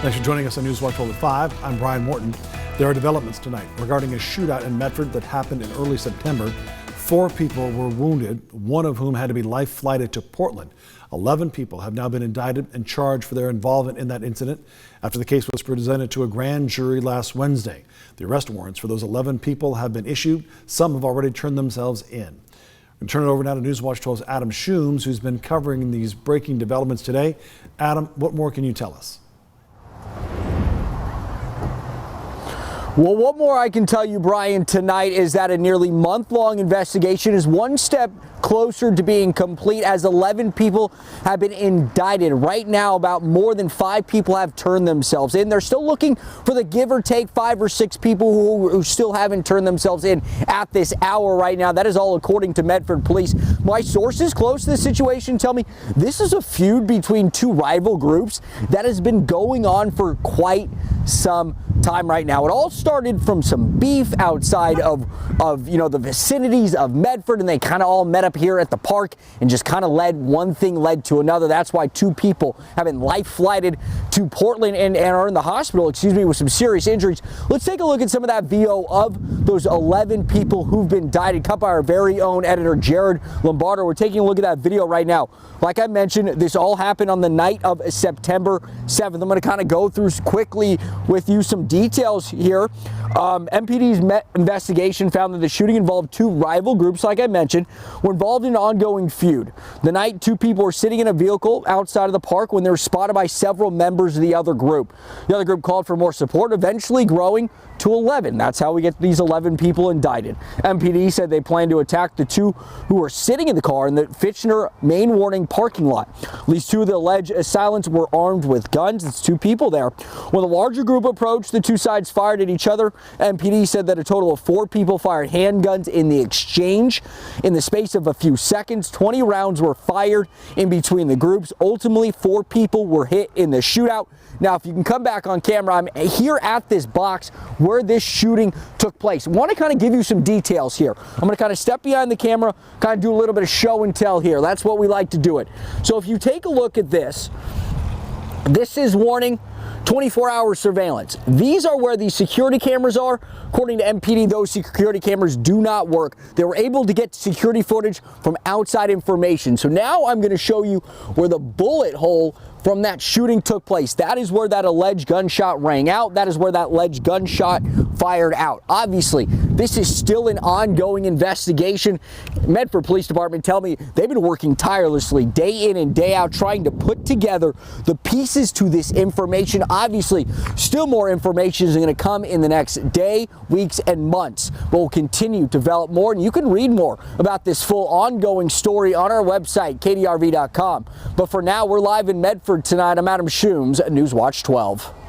Thanks for joining us on News Watch 12 at 5. I'm Brian Morton. There are developments tonight regarding a shootout in Medford that happened in early September. 4 people were wounded, one of whom had to be life-flighted to Portland. 11 people have now been indicted and charged for their involvement in that incident after the case was presented to a grand jury last Wednesday. The arrest warrants for those 11 people have been issued. Some have already turned themselves in. We turn it over now to News Watch 12's Adam Shooms, who's been covering these breaking developments today. Adam, what more can you tell us? Well, what more I can tell you, Brian, tonight is that a nearly month-long investigation is one step closer to being complete as 11 people have been indicted. Right now, about more than 5 people have turned themselves in. They're still looking for the give or take 5 or 6 people who still haven't turned themselves in at this hour right now. That is all according to Medford Police. My sources close to the situation tell me this is a feud between 2 rival groups that has been going on for quite some time right now. It all started from some beef outside of the vicinities of Medford, and they kind of all met up here at the park and just kind of one thing led to another. That's why 2 people have been life-flighted to Portland and are in the hospital, with some serious injuries. Let's take a look at some of that video of those 11 people who've been indicted, cut by our very own editor, Jared Lombardo. We're taking a look at that video right now. Like I mentioned, this all happened on the night of September 7th. I'm going to kind of go through quickly with you some details here. MPD's investigation found that the shooting involved 2 rival groups, like I mentioned, were involved in an ongoing feud. The night, 2 people were sitting in a vehicle outside of the park when they were spotted by several members of the other group. The other group called for more support, eventually growing to 11. That's how we get these 11 people indicted. MPD said they plan to attack the 2 who were sitting in the car in the Fichtner-Mainwaring parking lot. At least 2 of the alleged assailants were armed with guns. It's 2 people there. When the larger group approached, the 2 sides fired at each other. MPD said that a total of 4 people fired handguns in the exchange. In the space of a few seconds, 20 rounds were fired in between the groups. Ultimately, 4 people were hit in the shootout. Now, if you can come back on camera, I'm here at this box where this shooting took place. I want to kind of give you some details here. I'm going to kind of step behind the camera, kind of do a little bit of show and tell here. That's what we like to do it. So if you take a look at this, this is warning 24-hour surveillance. These are where these security cameras are. According to MPD, those security cameras do not work. They were able to get security footage from outside information. So now I'm going to show you where the bullet hole from that shooting took place. That is where that alleged gunshot rang out. That is where that alleged gunshot fired out. Obviously, this is still an ongoing investigation. Medford Police Department tell me they've been working tirelessly day in and day out trying to put together the pieces to this information. Obviously, still more information is going to come in the next day, weeks, and months. But we'll continue to develop more, and you can read more about this full ongoing story on our website, kdrv.com. But for now, we're live in Medford tonight. I'm Adam Shooms, News Watch 12.